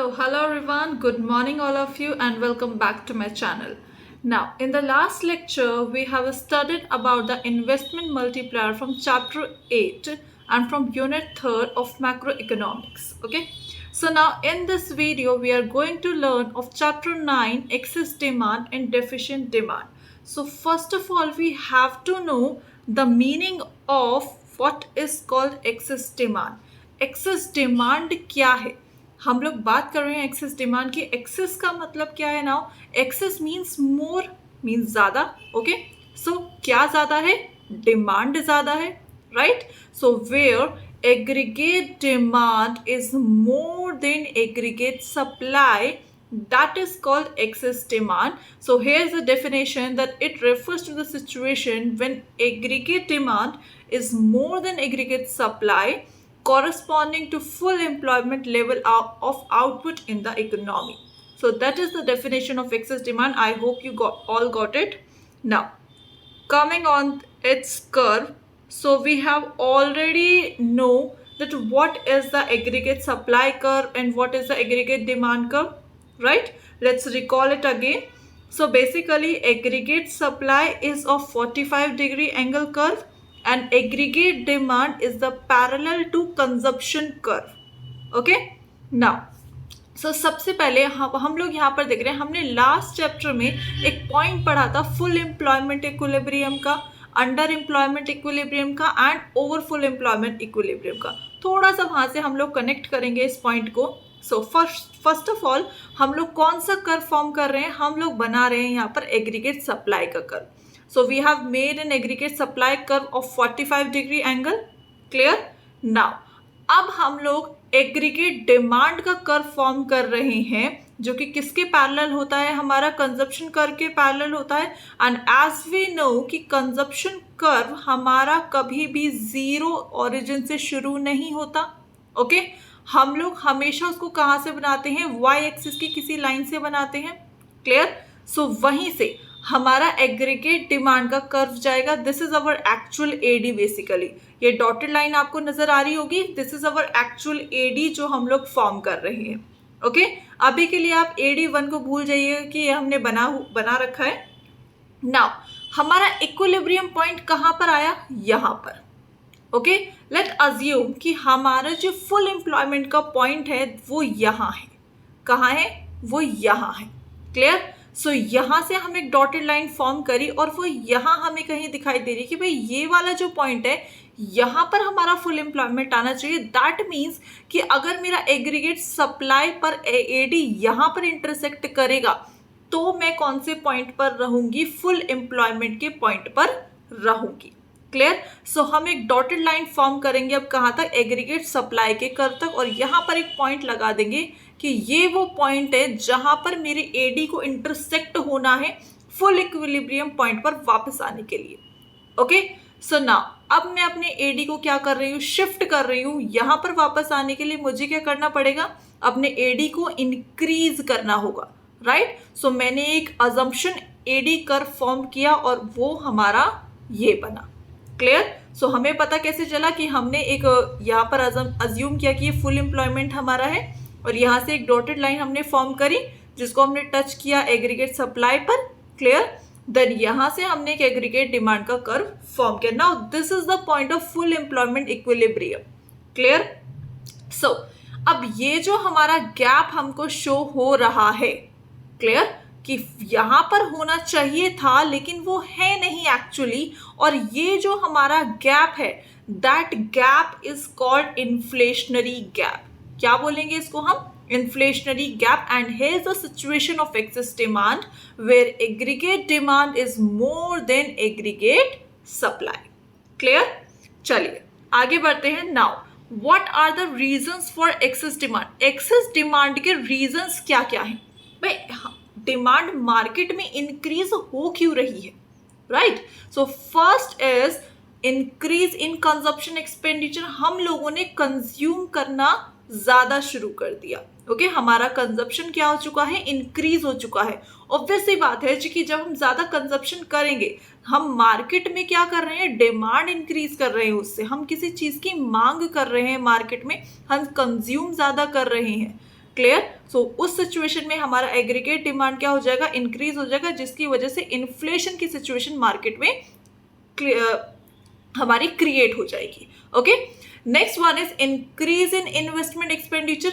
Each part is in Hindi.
Hello everyone, good morning all of you and welcome back to my channel. Now, in the last lecture, we have studied about the investment multiplier from chapter 8 and from unit 3rd of macroeconomics. Okay, so now in this video, we are going to learn of chapter 9, excess demand and deficient demand. So first of all, we have to know the meaning of what is called excess demand. Excess demand क्या है? हम लोग बात कर रहे हैं एक्सेस डिमांड की. एक्सेस का मतलब क्या है? Now excess means more, means ज्यादा. ओके, सो क्या ज्यादा है? डिमांड ज्यादा है, right? So where aggregate demand is more than aggregate supply, that is called excess demand. So here's the definition, that it refers to the situation when aggregate demand is more than aggregate supply, corresponding to full employment level of output in the economy. So that is the definition of excess demand. I hope you all got it. Now, coming on its curve, so we have already know that what is the aggregate supply curve and what is the aggregate demand curve, right? Let's recall it again. So basically, aggregate supply is of 45-degree angle curve and aggregate demand is the parallel to consumption curve. Okay, now so सबसे पहले हम लोग यहाँ पर देख रहे हैं, हमने लास्ट चैप्टर में एक पॉइंट पढ़ा था फुल एम्प्लॉयमेंट इक्विलिब्रियम का, अंडर एम्प्लॉयमेंट इक्विलिब्रियम का and over full employment equilibrium का. थोड़ा सा वहां से हम लोग कनेक्ट करेंगे इस पॉइंट को. सो फर्स्ट ऑफ ऑल हम लोग कौन सा कर्व फॉर्म कर रहे हैं? हम लोग बना रहे हैं यहाँ पर एग्रीगेट सप्लाई का curve. So we have made an aggregate supply curve of 45-degree angle. Clear? Now, अब हम लोग एग्रीगेट डिमांड का कर्व फॉर्म कर रहे हैं जो कि किसके पैरेलल होता है? हमारा कंजप्शन कर्व के पैरेलल होता है. एंड एज वी नो कि कंजप्शन कर्व हमारा कभी भी जीरो ओरिजिन से शुरू नहीं होता. ओके, हम लोग हमेशा उसको कहाँ से बनाते हैं? वाई एक्सिस की किसी लाइन से बनाते हैं. क्लियर? सो वहीं से हमारा एग्रीगेट डिमांड का कर्व जाएगा. This is our actual AD. Basically ये डॉटेड लाइन आपको नजर आ रही होगी. This is our actual AD जो हम लोग फॉर्म कर रहे हैं. ओके, अभी के लिए आप एडी 1 को भूल जाइए कि ये हमने बना रखा है. नाउ हमारा इक्विलिब्रियम पॉइंट कहाँ पर आया? यहाँ पर. ओके, लेट अज्यूम कि हमारा जो फुल एम्प्लॉयमेंट का पॉइंट है वो यहाँ है. कहाँ है? वो यहाँ है. क्लियर? सो यहाँ से हम एक डॉटेड लाइन फॉर्म करी और वो यहाँ हमें कहीं दिखाई दे रही कि भाई ये वाला जो पॉइंट है यहाँ पर हमारा फुल एम्प्लॉयमेंट आना चाहिए. दैट मीन्स कि अगर मेरा एग्रीगेट सप्लाई पर एडी यहाँ पर इंटरसेक्ट करेगा तो मैं कौन से पॉइंट पर रहूंगी? फुल एम्प्लॉयमेंट के पॉइंट पर रहूंगी. क्लियर? सो हम एक डॉटेड लाइन फॉर्म करेंगे अब कहाँ तक? एग्रीगेट सप्लाई के कर्व तक. और यहाँ पर एक पॉइंट लगा देंगे कि ये वो पॉइंट है जहां पर मेरे एडी को इंटरसेक्ट होना है फुल इक्विलिब्रियम पॉइंट पर वापस आने के लिए. ओके, सो नाउ अब मैं अपने एडी को क्या कर रही हूँ? शिफ्ट कर रही हूँ. यहां पर वापस आने के लिए मुझे क्या करना पड़ेगा? अपने एडी को इंक्रीज करना होगा, राइट? सो मैंने एक अजम्पशन एडी कर्व फॉर्म किया और वो हमारा ये बना. क्लियर? सो हमें पता कैसे चला कि हमने एक यहाँ पर अज्यूम किया कि ये फुल एम्प्लॉयमेंट हमारा है और यहाँ से एक डॉटेड लाइन हमने फॉर्म करी जिसको हमने टच किया एग्रीगेट सप्लाई पर. क्लियर? देन यहाँ से हमने एक एग्रीगेट डिमांड का कर्व फॉर्म किया. Now this is the point of full employment equilibrium. Clear? So अब ये जो हमारा गैप हमको शो हो रहा है, क्लियर, कि यहाँ पर होना चाहिए था लेकिन वो है नहीं एक्चुअली. और ये जो हमारा गैप है that gap is called inflationary gap. क्या बोलेंगे इसको हम? Inflationary gap. And here is the situation of excess demand where aggregate demand is more than aggregate supply. Clear? चलिए आगे बढ़ते हैं. Now what are the reasons for excess demand? Excess demand के रीजंस क्या क्या हैं? भाई डिमांड मार्केट में इंक्रीज हो क्यों रही है, right? So first is increase in consumption expenditure. हम लोगों ने कंज्यूम करना ज्यादा शुरू कर दिया. ओके, हमारा कंजप्शन क्या हो चुका है? इंक्रीज हो चुका है. ऑब्वियस सी बात है कि जब हम ज्यादा कंजप्शन करेंगे हम मार्केट में क्या कर रहे हैं? डिमांड इंक्रीज कर रहे हैं. उससे हम किसी चीज की मांग कर रहे हैं मार्केट में, हम कंज्यूम ज्यादा कर रहे हैं. क्लियर? सो उस सिचुएशन में हमारा एग्रीगेट डिमांड क्या हो जाएगा, इंक्रीज हो जाएगा, जिसकी वजह से इन्फ्लेशन की सिचुएशन मार्केट में हमारी क्रिएट हो जाएगी. Okay, next one is increase in investment expenditure.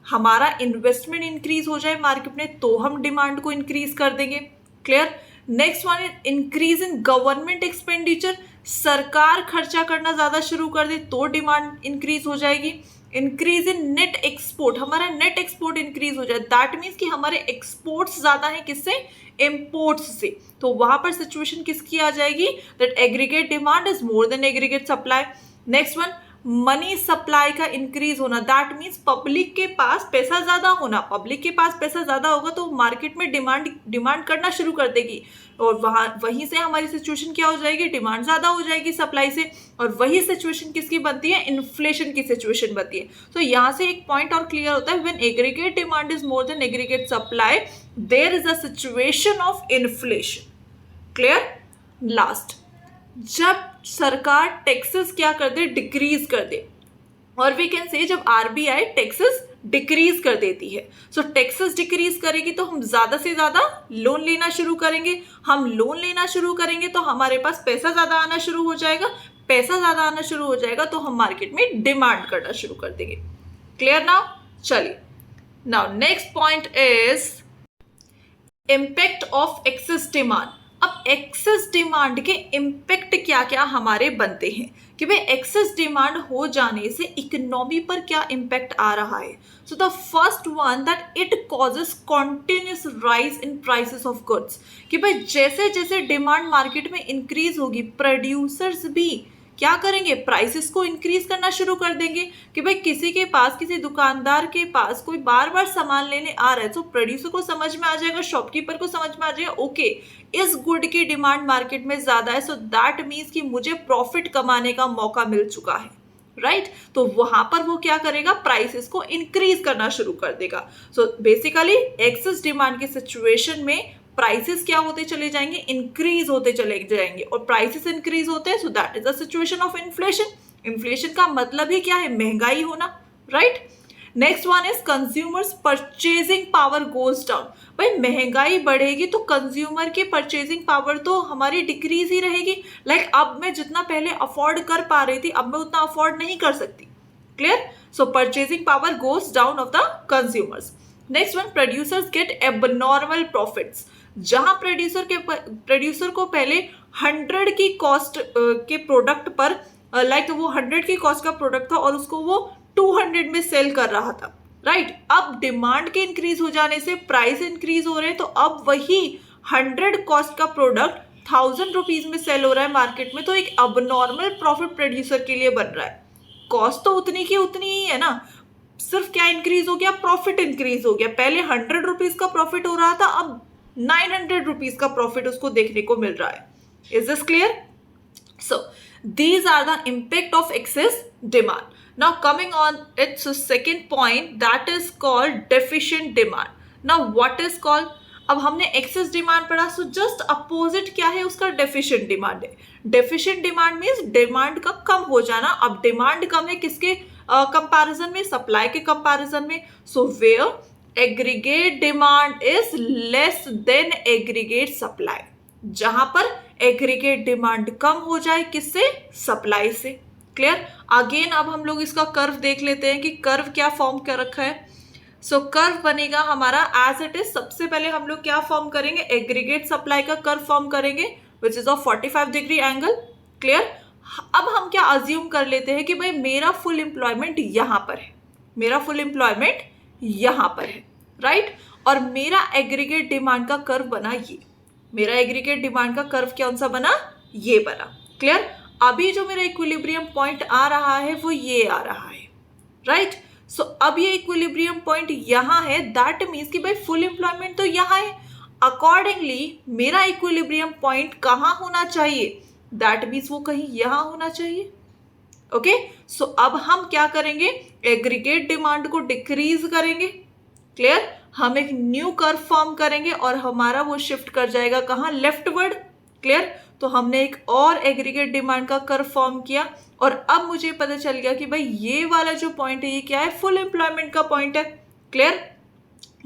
हमारा इन्वेस्टमेंट इंक्रीज हो जाए मार्केट में तो हम डिमांड को इंक्रीज कर देंगे. Clear? Next one is increase in government expenditure. सरकार खर्चा करना ज्यादा शुरू कर दे तो डिमांड इंक्रीज हो जाएगी. इंक्रीज इन नेट एक्सपोर्ट, हमारा नेट एक्सपोर्ट इंक्रीज हो जाए, दैट मीन्स कि हमारे एक्सपोर्ट्स ज्यादा है किससे, इंपोर्ट्स से, तो वहां पर सिचुएशन किसकी आ जाएगी, that aggregate demand is more than aggregate supply. Next one, money supply का इंक्रीज होना, दैट मीन्स पब्लिक के पास पैसा ज्यादा होना. पब्लिक के पास पैसा ज्यादा होगा तो मार्केट में डिमांड करना शुरू कर देगी, और वहीं से हमारी सिचुएशन क्या हो जाएगी, डिमांड ज्यादा हो जाएगी सप्लाई से, और वही सिचुएशन किसकी बनती है, इन्फ्लेशन की सिचुएशन बनती है. तो यहाँ से एक पॉइंट और क्लियर होता है, when aggregate demand is more than aggregate supply there is a situation of inflation. Clear? Last, जब सरकार टैक्सेस क्या कर दे, डिक्रीज कर दे, और वी कैन से जब आरबीआई टैक्सेस डिक्रीज कर देती है. सो टैक्सेस डिक्रीज करेगी तो हम ज्यादा से ज्यादा लोन लेना शुरू करेंगे. हम लोन लेना शुरू करेंगे तो हमारे पास पैसा ज्यादा आना शुरू हो जाएगा. पैसा ज्यादा आना शुरू हो जाएगा तो हम मार्केट में डिमांड करना शुरू कर देंगे. Clear now? चलिए, now next point is impact of excess demand. अब एक्सेस डिमांड के इम्पैक्ट क्या क्या हमारे बनते हैं कि भाई एक्सेस डिमांड हो जाने से इकोनॉमी पर क्या इम्पैक्ट आ रहा है. So the first one, that it causes continuous rise in prices of goods. कि भाई जैसे जैसे डिमांड मार्केट में इंक्रीज होगी, प्रोड्यूसर्स भी क्या करेंगे, प्राइसेस को इंक्रीज करना शुरू कर देंगे. कि भाई किसी के पास, किसी दुकानदार के पास कोई बार बार सामान लेने आ रहा है, तो प्रोड्यूसर को समझ में आ जाएगा, शॉपकीपर को समझ में आ जाएगा, ओके इस गुड की डिमांड मार्केट में ज्यादा है, सो दैट मीन्स कि मुझे प्रॉफिट कमाने का मौका मिल चुका है. राइट? तो वहां पर वो क्या करेगा, प्राइसेस को इंक्रीज करना शुरू कर देगा. सो बेसिकली एक्सेस डिमांड की सिचुएशन में प्राइसेस क्या होते चले जाएंगे, इंक्रीज होते चले जाएंगे, और प्राइसेस इंक्रीज होते हैं, so that is the situation of inflation. Inflation का मतलब ही क्या है, महंगाई होना. Right? Next one is consumers purchasing power goes down. भाई महंगाई बढ़ेगी तो कंज्यूमर की परचेजिंग पावर तो हमारी डिक्रीज ही रहेगी. लाइक अब मैं जितना पहले अफोर्ड कर पा रही थी, अब मैं उतना अफोर्ड नहीं कर सकती. Clear? So purchasing power goes down of the consumers. Next one, producers get abnormal profits. जहां प्रोड्यूसर को पहले 100 की कॉस्ट के प्रोडक्ट पर, लाइक वो 100 की कॉस्ट का प्रोडक्ट था और उसको वो 200 में सेल कर रहा था. राइट? अब डिमांड के इंक्रीज हो जाने से प्राइस इंक्रीज हो रहे हैं, तो अब वही 100 कॉस्ट का प्रोडक्ट 1000 रुपीज में सेल हो रहा है मार्केट में, तो एक अबनॉर्मल प्रॉफिट प्रोड्यूसर के लिए बन रहा है. कॉस्ट तो उतनी की उतनी ही है ना, सिर्फ क्या इंक्रीज हो गया, प्रॉफिट इंक्रीज हो गया. पहले 100 रुपीज का प्रॉफिट हो रहा था, अब 900 रुपीज का प्रॉफिट उसको देखने को मिल रहा है. Is this clear? So these are the impact of excess demand. Now coming on its second point, that is called deficient demand. Now what is called, अब हमने excess demand पढ़ा, so just opposite क्या है उसका, deficient demand है. deficient demand means demand का कम हो जाना. अब demand कम है किसके कंपैरिजन में, सप्लाई के कंपैरिजन में. so where aggregate demand is less than aggregate supply, जहां पर एग्रीगेट डिमांड कम हो जाए, किससे, सप्लाई से. क्लियर? अगेन अब हम लोग इसका कर्व देख लेते हैं कि कर्व क्या फॉर्म कर रखा है. सो कर्व बनेगा हमारा एज इट इज. सबसे पहले हम लोग क्या फॉर्म करेंगे, एग्रीगेट सप्लाई का कर्व फॉर्म करेंगे which is of 45 degree angle. Clear? अब हम क्या अज्यूम कर लेते हैं कि भाई मेरा फुल एम्प्लॉयमेंट यहां पर है, मेरा फुल एम्प्लॉयमेंट यहां पर है. राइट? और मेरा एग्रीगेट डिमांड का कर्व बना ये, मेरा एग्रीगेट डिमांड का कर्व कौन सा बना, ये बना. क्लियर? अभी जो मेरा इक्विलिब्रियम पॉइंट आ रहा है वो ये आ रहा है. राइट? सो अब ये इक्विलिब्रियम पॉइंट यहां है, दैट मीन्स कि भाई फुल एम्प्लॉयमेंट तो यहां है. अकॉर्डिंगली मेरा इक्विलिब्रियम पॉइंट कहां होना चाहिए, दैट मीन्स वो कहीं यहां होना चाहिए. ओके? सो अब हम क्या करेंगे, एग्रीगेट डिमांड को डिक्रीज करेंगे. क्लियर? हम एक न्यू कर्व फॉर्म करेंगे और हमारा वो शिफ्ट कर जाएगा कहाँ, लेफ्टवर्ड. क्लियर? तो हमने एक और एग्रीगेट डिमांड का कर्व फॉर्म किया, और अब मुझे पता चल गया कि भाई ये वाला जो पॉइंट है ये क्या है, फुल एम्प्लॉयमेंट का पॉइंट है. क्लियर?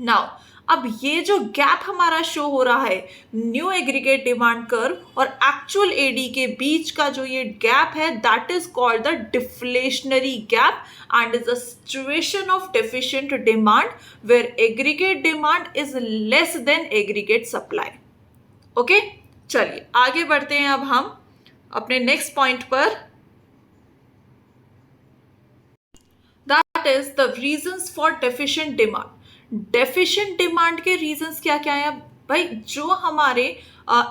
नाउ अब ये जो गैप हमारा शो हो रहा है न्यू एग्रीगेट डिमांड कर्व और एक्चुअल एडी के बीच का जो ये गैप है that is called the deflationary gap and is a situation of deficient demand where aggregate demand is less than aggregate supply. Okay, चलिए आगे बढ़ते हैं अब हम अपने नेक्स्ट पॉइंट पर. That is the reasons for deficient demand. Deficient demand के रीजंस क्या क्या है भाई? जो हमारे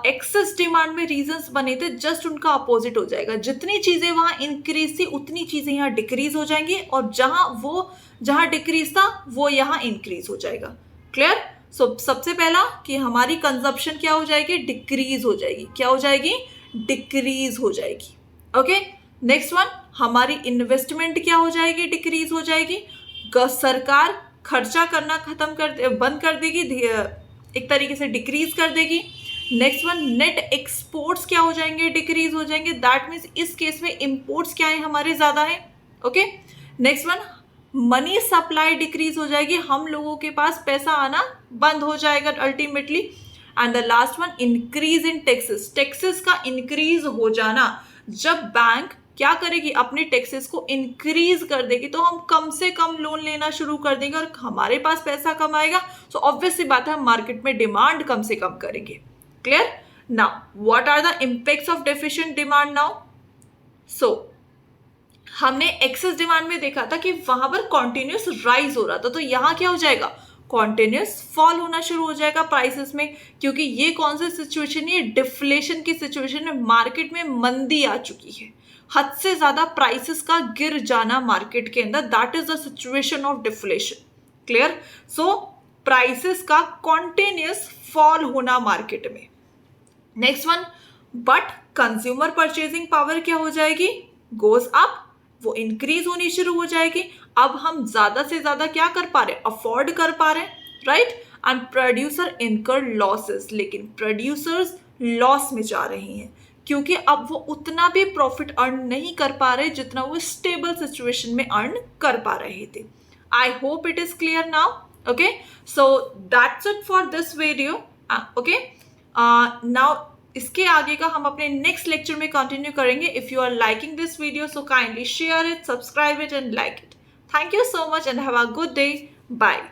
एक्सेस डिमांड में रीजंस बने थे जस्ट उनका अपोजिट हो जाएगा. जितनी चीजें वहां इंक्रीज थी उतनी चीजें यहाँ डिक्रीज हो जाएंगी और जहां डिक्रीज था वो यहाँ इंक्रीज हो जाएगा. क्लियर? सो सबसे पहला कि हमारी कंजप्शन क्या हो जाएगी? डिक्रीज हो जाएगी. क्या हो जाएगी? डिक्रीज हो जाएगी. ओके, नेक्स्ट वन, हमारी इन्वेस्टमेंट क्या हो जाएगी? डिक्रीज हो जाएगी. सरकार खर्चा करना बंद कर देगी, एक तरीके से डिक्रीज कर देगी. नेक्स्ट वन, नेट एक्सपोर्ट्स क्या हो जाएंगे? डिक्रीज हो जाएंगे. दैट मीन्स इस केस में इंपोर्ट्स क्या है? हमारे ज्यादा है. Okay, next one, money supply decrease हो जाएगी. हम लोगों के पास पैसा आना बंद हो जाएगा ultimately. And the last one, increase in taxes. Taxes का इंक्रीज हो जाना. जब बैंक क्या करेगी? अपने टैक्सेस को इंक्रीज कर देगी तो हम कम से कम लोन लेना शुरू कर देंगे और हमारे पास पैसा कम आएगा. सो ऑब्वियस सी बात है हम मार्केट में डिमांड कम से कम करेंगे. Clear? Now what are the impacts of deficient demand now? So हमने एक्सेस डिमांड में देखा था कि वहां पर कॉन्टिन्यूस राइज हो रहा था, तो यहाँ क्या हो जाएगा? कॉन्टिन्यूस फॉल होना शुरू हो जाएगा प्राइसेस में, क्योंकि ये कौन सी सिचुएशन है? डिफ्लेशन की सिचुएशन है. मार्केट में मंदी आ चुकी है, हद से ज्यादा प्राइसेस का गिर जाना मार्केट के अंदर. That is the situation of deflation. Clear? So prices का कॉन्टिन्यूस फॉल होना मार्केट में. Next one, but consumer purchasing power क्या हो जाएगी? Goes up. वो इंक्रीज होनी शुरू हो जाएगी. अब हम ज्यादा से ज्यादा क्या कर पा रहे हैं? अफोर्ड कर पा रहे हैं, राइट? एंड प्रोड्यूसर इनकर लॉसेस. लेकिन प्रोड्यूसर्स लॉस में जा रहे हैं क्योंकि अब वो उतना भी प्रॉफिट अर्न नहीं कर पा रहे जितना वो स्टेबल सिचुएशन में अर्न कर पा रहे थे. I hope it is clear now. Okay, so that's it for this video. Okay, now इसके आगे का हम अपने नेक्स्ट लेक्चर में कंटिन्यू करेंगे. If you are liking this video so kindly share it, subscribe it and like it. Thank you so much and have a good day. Bye.